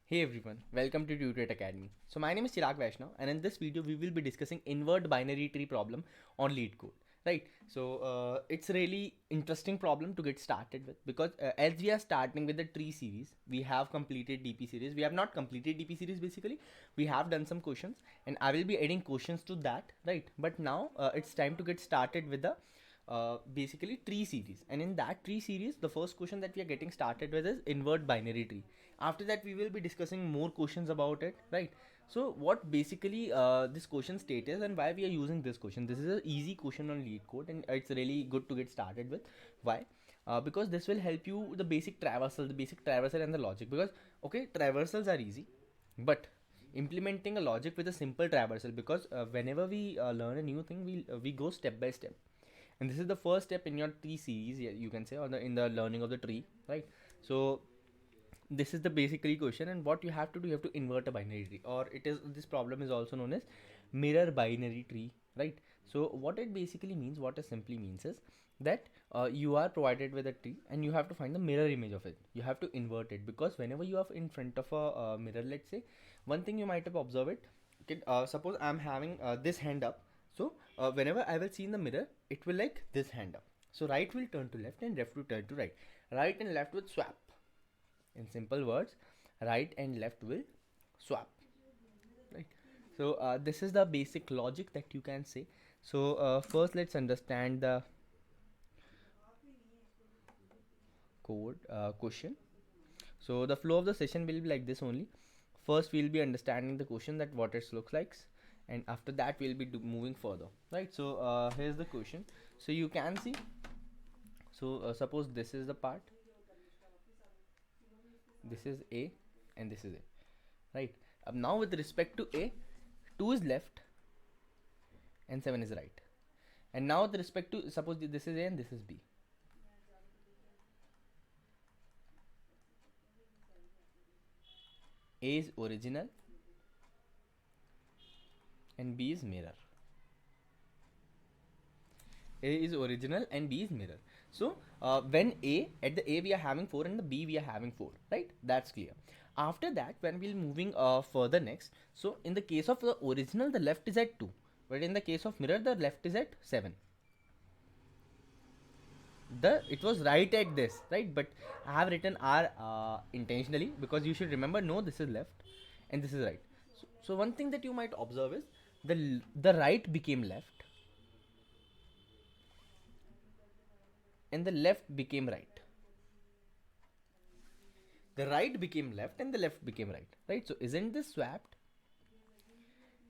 Hey everyone, welcome to Tutort Academy. So my name is Chirag Vaishnav, and in this video we will be discussing invert binary tree problem on Leetcode. Right, so it's a really interesting problem to get started with because as we are starting with the tree series, we have completed DP series. We have not completed DP series basically. We have done some questions, and I will be adding questions to that. Right, but now it's time to get started with the basically tree series, and in that tree series the first question that we are getting started with is invert binary tree. After that we will be discussing more questions about it, right? So what basically this question state is and why we are using this question. This is an easy question on Leetcode and it's really good to get started with. Why? Because this will help you the basic traversal and the logic. Because okay, traversals are easy, but implementing a logic with a simple traversal, because whenever we learn a new thing, we go step by step, and this is the first step in your tree series, yeah, you can say, on the in the learning of the tree, right? So this is the basically question, and what you have to do, you have to invert a binary tree, or it is, this problem is also known as mirror binary tree, right? So what it basically means, what it simply means is that you are provided with a tree and you have to find the mirror image of it. You have to invert it, because whenever you are in front of a mirror, let's say, one thing you might have observed it, okay, suppose I'm having this hand up. So whenever I will see in the mirror, it will like this hand up. So right will turn to left and left will turn to right. Right and left will swap. In simple words, right and left will swap, right? So this is the basic logic that you can say. So first let's understand the code question. So the flow of the session will be like this only. First we'll be understanding the question, that what it looks like, and after that we'll be moving further, right? So here's the question. So you can see, so suppose this is the part, this is A and this is A, right? Now with respect to A, 2 is left and 7 is right. And now with respect to, suppose this is A and this is B. A is original and B is mirror. A is original and B is mirror. So when A, at the A we are having 4 and the B we are having 4, right? That's clear. After that, when we'll moving further next, so in the case of the original, the left is at 2, but in the case of mirror, the left is at 7. It was right at this, right? But I have written R intentionally, because you should remember, no, this is left and this is right. So one thing that you might observe is the right became left and the left became right. The right became left and the left became right, right? So isn't this swapped?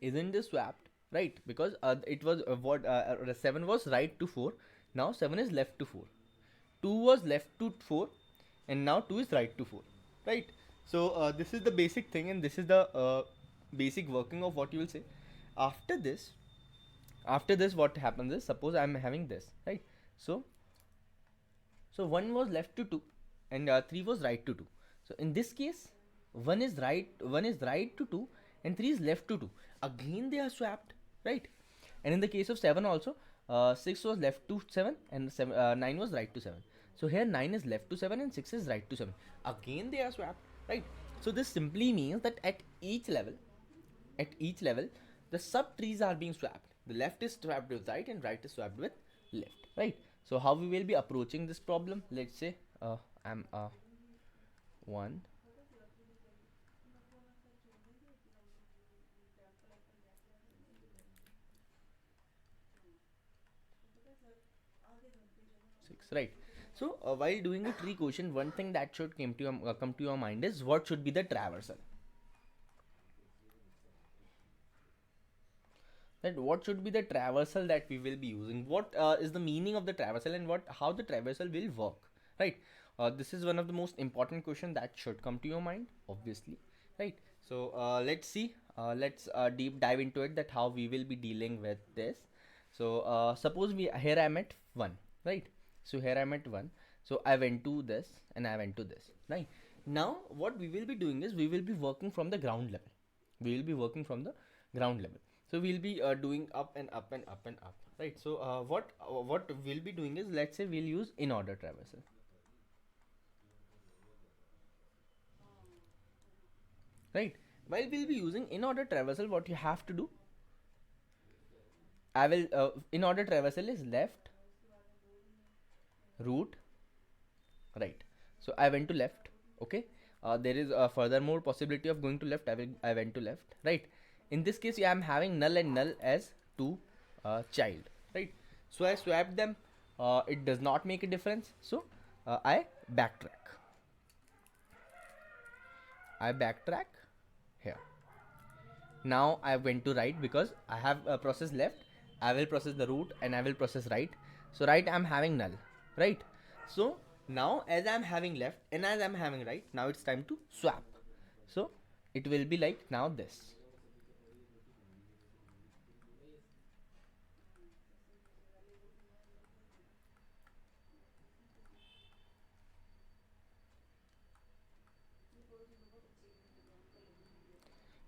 Isn't this swapped, right? Because it was 7 was right to 4, now 7 is left to 4. 2 was left to 4, and now 2 is right to 4, right? So this is the basic thing, and this is the basic working of what you will say. After this, what happens is, suppose I'm having this, right? So 1 was left to 2 and 3 was right to 2. So in this case, 1 is right to 2 and 3 is left to 2. Again they are swapped, right? And in the case of 7 also, 6 was left to 7 and 9 was right to 7. So here 9 is left to 7 and 6 is right to 7. Again they are swapped, right? So this simply means that at each level, the sub trees are being swapped. The left is swapped with right and right is swapped with left, right? So how we will be approaching this problem? Let's say I'm 1, six, right? So while doing a tree question, one thing that should come to your mind is, what should be the traversal? That what should be the traversal that we will be using? What is the meaning of the traversal, and how the traversal will work, right? This is one of the most important question that should come to your mind, obviously, right? So let's see, let's deep dive into it, that how we will be dealing with this. So suppose here I'm at 1, right? So here I'm at 1, so I went to this and I went to this, right? Now what we will be doing is, we will be working from the ground level. We will be working from the ground level. So we'll be doing up and up and up and up, right? So what we'll be doing is, let's say we'll use in order traversal. right? While we'll be using in order traversal, what you have to do, I will in order traversal is left, root, right. So I went to left. Okay, there is a furthermore possibility of going to left. I went to left, right. In this case, I am having null and null as two child, right. So I swapped them. It does not make a difference, so I backtrack. Here. Now I went to right because I have a process left. I will process the root and I will process right. So right, I'm having null, right. So now as I'm having left and as I'm having right, now it's time to swap. So it will be like now this.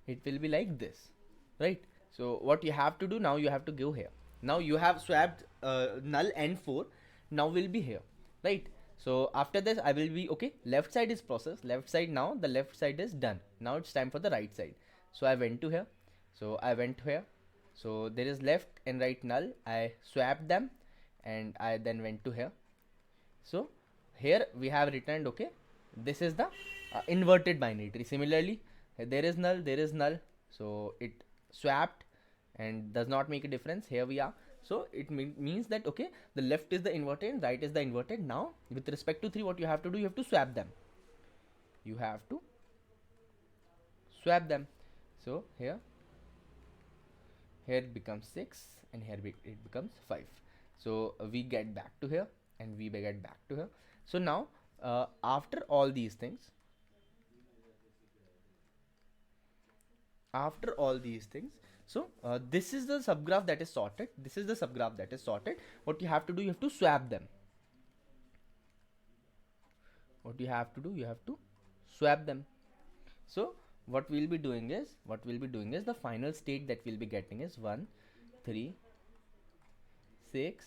It will be like this, right. So what you have to do now, you have to go here. Now you have swapped null and 4. Now will be here, right. So after this I will be okay. Left side is processed. Left side, now the left side is done. Now it's time for the right side. So I went to here. So I went here. So there is left and right null. I swapped them and I then went to here. So here we have returned okay. This is the inverted binary tree. Similarly, there is null, so it swapped and does not make a difference. Here we are. So it means that okay, the left is the inverted and right is the inverted. Now with respect to 3, what you have to do, you have to swap them. So here it becomes 6 and here it becomes 5. So we get back to here and we get back to here. So now after all these things, so this is the subgraph that is sorted. What you have to do, you have to swap them. You have to swap them. So what we'll be doing is the final state that we'll be getting is 1 3 6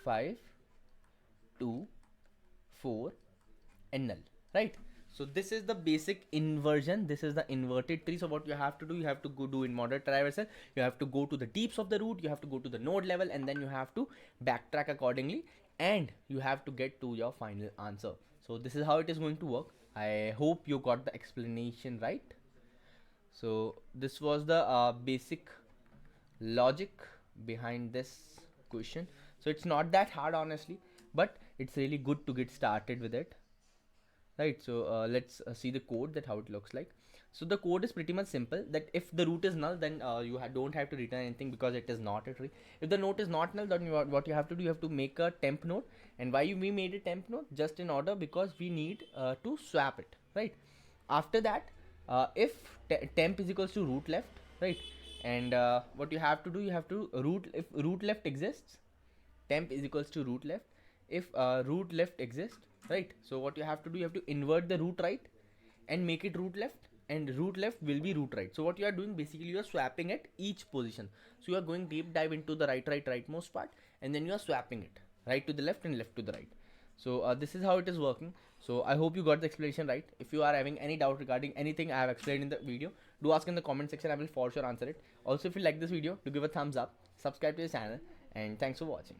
5 2 4 and null, right. So this is the basic inversion. This is the inverted tree. So what you have to do, you have to go do in model traversal. You have to go to the deeps of the root. You have to go to the node level, and then you have to backtrack accordingly, and you have to get to your final answer. So this is how it is going to work. I hope you got the explanation right. So this was the basic logic behind this question. So it's not that hard honestly, but it's really good to get started with it, right. So let's see the code, that how it looks like. So the code is pretty much simple, that if the root is null, then you don't have to return anything because it is not a tree. If the node is not null, then what you have to do, you have to make a temp node. And why we made a temp node? Just in order because we need to swap it, right. After that, if temp is equals to root left, right, and what you have to do, you have to if root left exists, temp is equals to root left. If root left exists, right, so what you have to do, you have to invert the root right and make it root left, and root left will be root right. So what you are doing, basically you are swapping at each position. So you are going deep dive into the rightmost part, and then you are swapping it right to the left and left to the right. So this is how it is working. So I hope you got the explanation right. If you are having any doubt regarding anything I have explained in the video, do ask in the comment section. I will for sure answer it. Also, if you like this video, do give a thumbs up, subscribe to the channel, and thanks for watching.